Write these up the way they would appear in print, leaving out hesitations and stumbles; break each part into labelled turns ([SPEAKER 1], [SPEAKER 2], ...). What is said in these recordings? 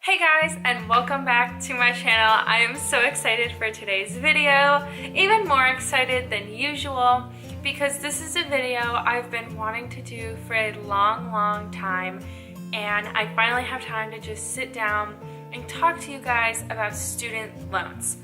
[SPEAKER 1] Hey guys, and welcome back to my channel. I am so excited for today's video, even more excited than usual, because this is a video I've been wanting to do for a long time, and I finally have time to just sit down and talk to you guys about student loans.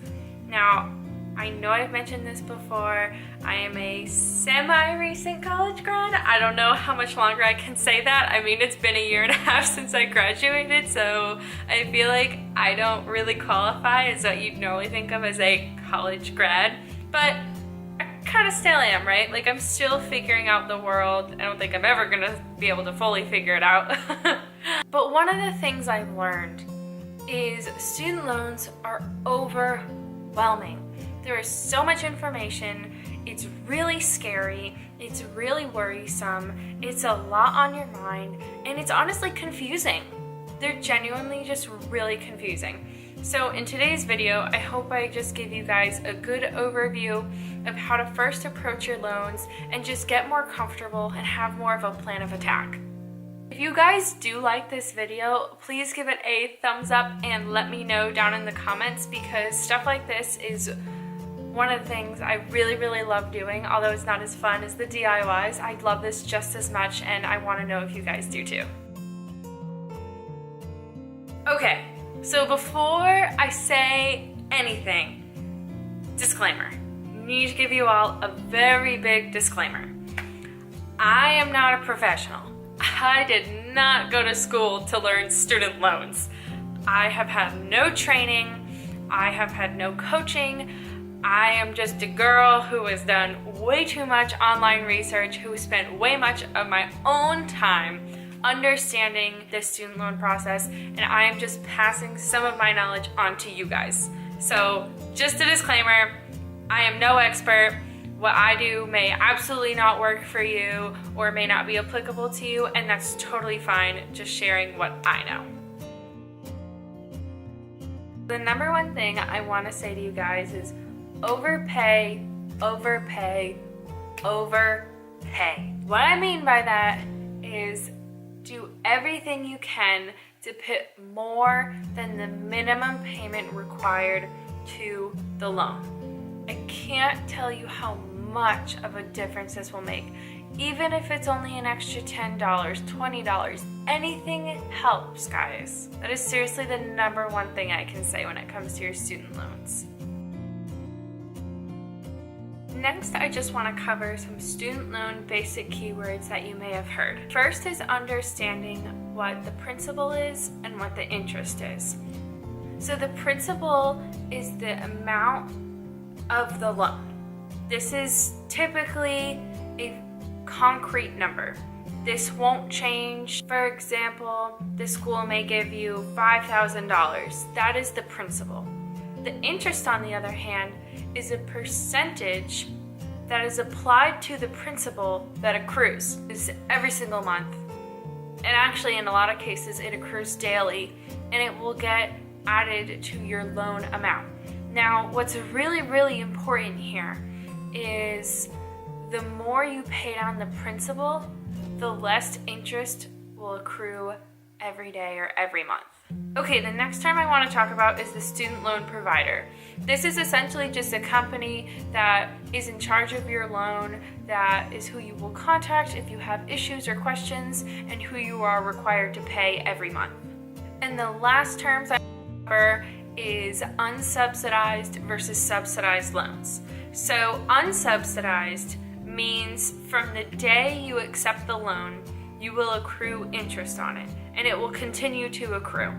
[SPEAKER 1] Now, I know I've mentioned this before, I am a semi-recent college grad. I don't know how much longer I can say that. I mean, it's been a year and a half since I graduated, so I feel like I don't really qualify as what you'd normally think of as a college grad, but I kind of still am, right? Like, I'm still figuring out the world. I don't think I'm ever gonna be able to fully figure it out. But one of the things I've learned is student loans are overwhelming. There is so much information, it's really scary, it's really worrisome, it's a lot on your mind, and it's honestly confusing. They're genuinely just really confusing. So in today's video, I hope I just give you guys a good overview of how to first approach your loans and just get more comfortable and have more of a plan of attack. If you guys do like this video, please give it a thumbs up and let me know down in the comments, because stuff like this is one of the things I really love doing, although it's not as fun as the DIYs. I love this just as much, and I want to know if you guys do too. Okay, so before I say anything, disclaimer. I need to give you all a very big disclaimer. I am not a professional. I did not go to school to learn student loans. I have had no training. I have had no coaching. I am just a girl who has done way too much online research, who spent way much of my own time understanding the student loan process, and I am just passing some of my knowledge on to you guys. So just a disclaimer, I am no expert. What I do may absolutely not work for you or may not be applicable to you, and that's totally fine, just sharing what I know. The number one thing I want to say to you guys is overpay. What I mean by that is do everything you can to put more than the minimum payment required to the loan. I can't tell you how much of a difference this will make. Even if it's only an extra $10, $20, anything helps, guys. That is seriously the number one thing I can say when it comes to your student loans. Next, I just want to cover some student loan basic keywords that you may have heard. First is understanding what the principal is and what the interest is. So the principal is the amount of the loan. This is typically a concrete number. This won't change. For example, the school may give you $5,000. That is the principal. The interest, on the other hand, is a percentage that is applied to the principal that accrues. It's every single month. And actually, in a lot of cases, it accrues daily, and it will get added to your loan amount. Now, what's really important here is the more you pay down the principal, the less interest will accrue every day or every month. Okay, the next term I want to talk about is the student loan provider. This is essentially just a company that is in charge of your loan, that is who you will contact if you have issues or questions, and who you are required to pay every month. And the last terms I cover is unsubsidized versus subsidized loans. So unsubsidized means from the day you accept the loan, you will accrue interest on it, and it will continue to accrue.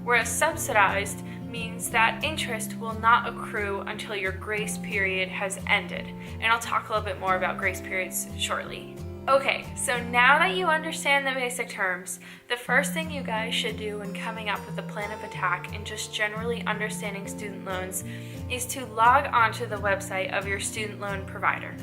[SPEAKER 1] Whereas subsidized means that interest will not accrue until your grace period has ended. And I'll talk a little bit more about grace periods shortly. Okay, so now that you understand the basic terms, the first thing you guys should do when coming up with a plan of attack and just generally understanding student loans is to log onto the website of your student loan provider.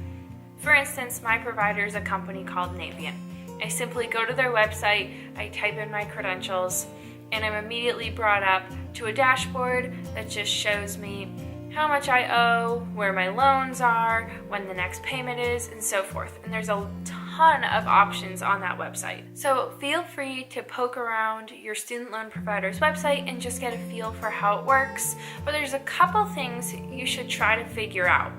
[SPEAKER 1] For instance, my provider is a company called Navient. I simply go to their website, I type in my credentials, and I'm immediately brought up to a dashboard that just shows me how much I owe, where my loans are, when the next payment is, and so forth. And there's a ton ton of options on that website. So feel free to poke around your student loan provider's website and just get a feel for how it works. But there's a couple things you should try to figure out.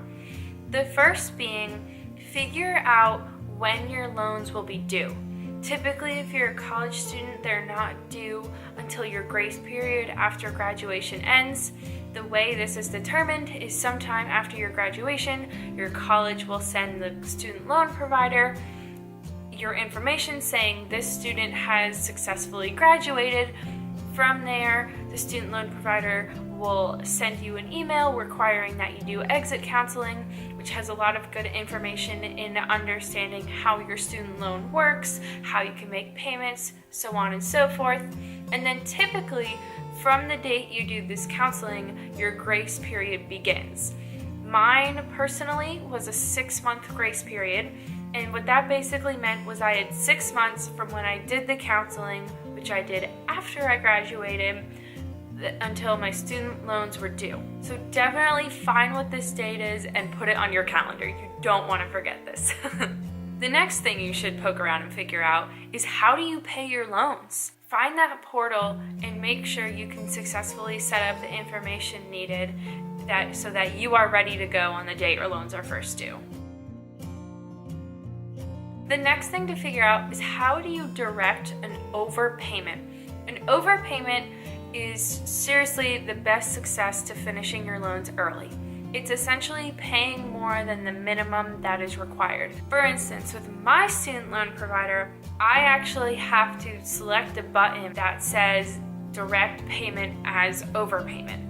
[SPEAKER 1] The first being, figure out when your loans will be due. Typically, if you're a college student, they're not due until your grace period after graduation ends. The way this is determined is sometime after your graduation, your college will send the student loan provider your information saying this student has successfully graduated. From there, the student loan provider will send you an email requiring that you do exit counseling, which has a lot of good information in understanding how your student loan works, how you can make payments, so on and so forth. And then typically, from the date you do this counseling, your grace period begins. Mine personally was a 6-month grace period, and what that basically meant was I had 6 months from when I did the counseling, which I did after I graduated, until my student loans were due. So definitely find what this date is and put it on your calendar. You don't want to forget this. The next thing you should poke around and figure out is, how do you pay your loans? Find that portal and make sure you can successfully set up the information needed so that you are ready to go on the date your loans are first due. The next thing to figure out is, how do you direct an overpayment? An overpayment is seriously the best success to finishing your loans early. It's essentially paying more than the minimum that is required. For instance, with my student loan provider, I actually have to select a button that says direct payment as overpayment.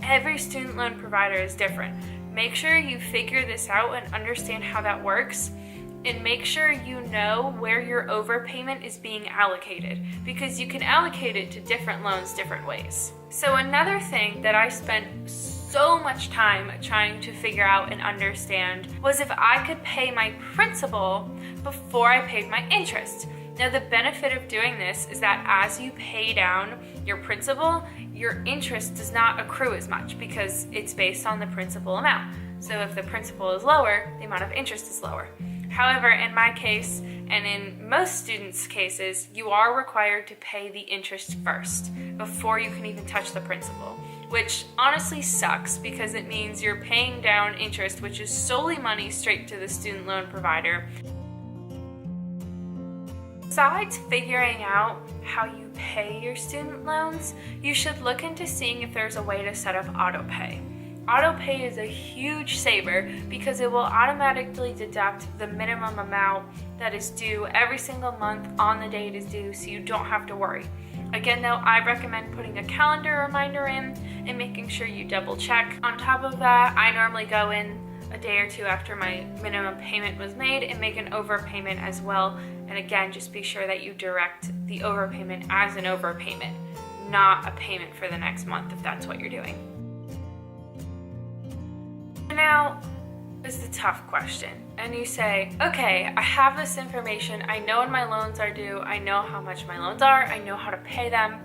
[SPEAKER 1] Every student loan provider is different. Make sure you figure this out and understand how that works, and make sure you know where your overpayment is being allocated, because you can allocate it to different loans different ways. So another thing that I spent so much time trying to figure out and understand was if I could pay my principal before I paid my interest. Now, the benefit of doing this is that as you pay down your principal, your interest does not accrue as much because it's based on the principal amount. So if the principal is lower, the amount of interest is lower. However, in my case, and in most students' cases, you are required to pay the interest first before you can even touch the principal, which honestly sucks because it means you're paying down interest, which is solely money straight to the student loan provider. Besides figuring out how you pay your student loans, you should look into seeing if there's a way to set up Autopay. Autopay is a huge saver because it will automatically deduct the minimum amount that is due every single month on the day it is due, so you don't have to worry. Again though, I recommend putting a calendar reminder in and making sure you double check. On top of that, I normally go in a day or two after my minimum payment was made and make an overpayment as well. And again, just be sure that you direct the overpayment as an overpayment, not a payment for the next month if that's what you're doing. Now is the tough question, and you say, okay, I have this information, I know when my loans are due, I know how much my loans are, I know how to pay them.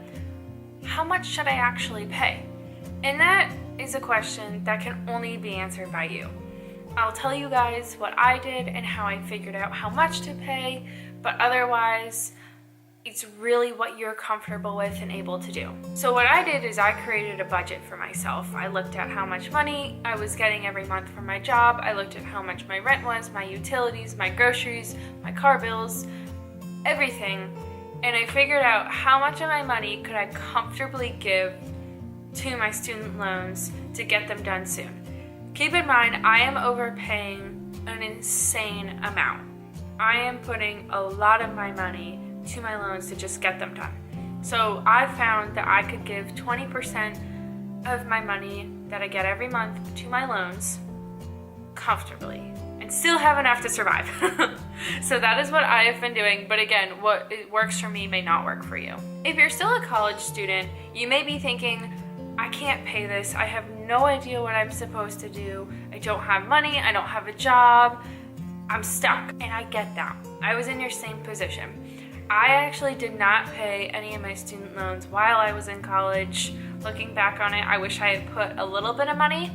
[SPEAKER 1] How much should I actually pay? And that is a question that can only be answered by you. I'll tell you guys what I did and how I figured out how much to pay, but otherwise, it's really what you're comfortable with and able to do. So what I did is I created a budget for myself. I looked at how much money I was getting every month from my job. I looked at how much my rent was, my utilities, my groceries, my car bills, everything. And I figured out how much of my money could I comfortably give to my student loans to get them done soon. Keep in mind, I am overpaying an insane amount. I am putting a lot of my money to my loans to just get them done. So I found that I could give 20% of my money that I get every month to my loans comfortably and still have enough to survive. So that is what I have been doing, but again, what works for me may not work for you. If you're still a college student, you may be thinking, I can't pay this, I have no idea what I'm supposed to do, I don't have money, I don't have a job, I'm stuck. And I get that. I was in your same position. I actually did not pay any of my student loans while I was in college. Looking back on it, I wish I had put a little bit of money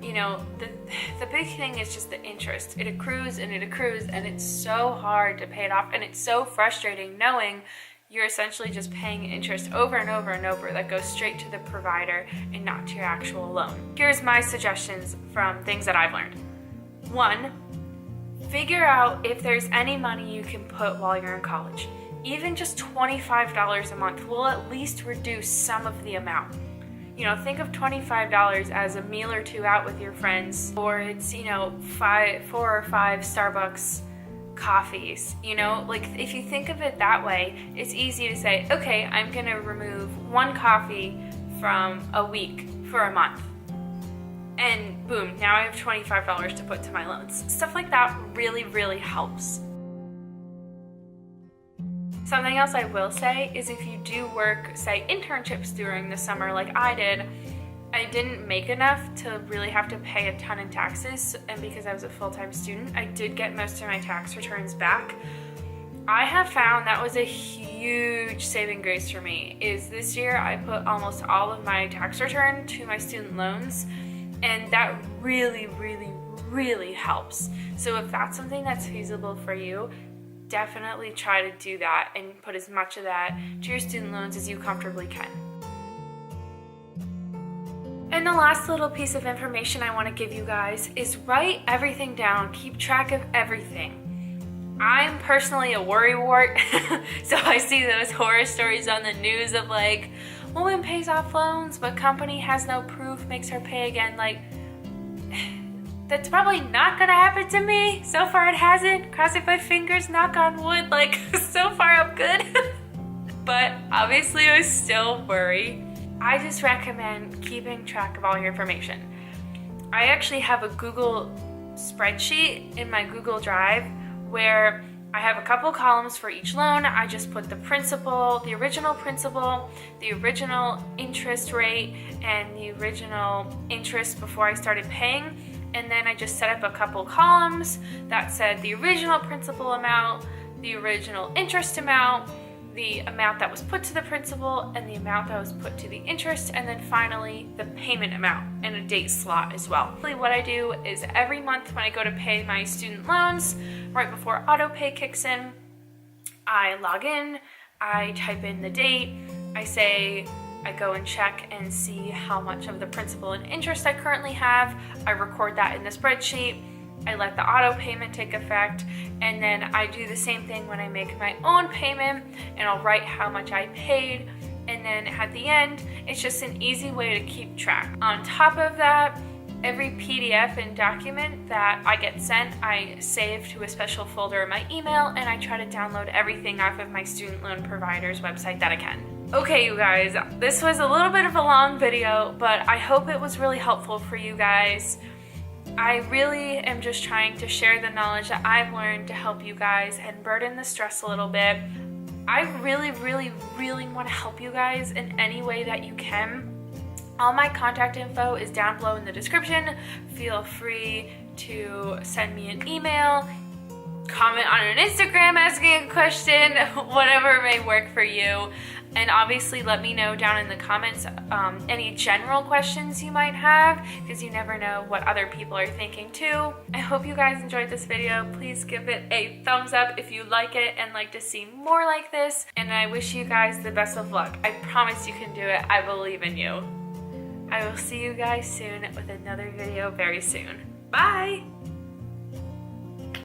[SPEAKER 1] You know, the big thing is just the interest. It accrues and it accrues, and it's so hard to pay it off, and it's so frustrating knowing you're essentially just paying interest over and over and over that goes straight to the provider and not to your actual loan. Here's my suggestions from things that I've learned. 1, figure out if there's any money you can put while you're in college. Even just $25 a month will at least reduce some of the amount. You know, think of $25 as a meal or two out with your friends, or it's, you know, 4 or 5 Starbucks coffees. You know, like if you think of it that way, it's easy to say, okay, I'm gonna remove 1 coffee from a week for a month. And boom, now I have $25 to put to my loans. Stuff like that really, really helps. Something else I will say is if you do work, say, internships during the summer like I did, I didn't make enough to really have to pay a ton in taxes, and because I was a full-time student, I did get most of my tax returns back. I have found that was a huge saving grace for me, is this year I put almost all of my tax return to my student loans, and that really, really, really helps. So if that's something that's feasible for you, definitely try to do that and put as much of that to your student loans as you comfortably can. And the last little piece of information I want to give you guys is write everything down, keep track of everything. I'm personally a worrywart, so I see those horror stories on the news of like, woman pays off loans, but company has no proof, makes her pay again. Like, that's probably not gonna happen to me. So far it hasn't. Crossing my fingers, knock on wood, like so far I'm good. But obviously I still worry. I just recommend keeping track of all your information. I actually have a Google spreadsheet in my Google Drive where I have a couple columns for each loan. I just put the principal, the original interest rate, and the original interest before I started paying. And then I just set up a couple columns that said the original principal amount, the original interest amount, the amount that was put to the principal, and the amount that was put to the interest, and then finally the payment amount and a date slot as well. Really what I do is every month when I go to pay my student loans, right before Autopay kicks in, I log in, I type in the date, I go and check and see how much of the principal and interest I currently have. I record that in the spreadsheet. I let the auto payment take effect, and then I do the same thing when I make my own payment, and I'll write how much I paid, and then at the end, it's just an easy way to keep track. On top of that, every PDF and document that I get sent, I save to a special folder in my email, and I try to download everything off of my student loan provider's website that I can. Okay, you guys, this was a little bit of a long video, but I hope it was really helpful for you guys. I really am just trying to share the knowledge that I've learned to help you guys and burden the stress a little bit. I really, really, really want to help you guys in any way that you can. All my contact info is down below in the description. Feel free to send me an email, comment on an Instagram asking a question, whatever may work for you. And obviously let me know down in the comments any general questions you might have, because you never know what other people are thinking too. I hope you guys enjoyed this video. Please give it a thumbs up if you like it and like to see more like this. And I wish you guys the best of luck. I promise you can do it. I believe in you. I will see you guys soon with another video very soon. Bye!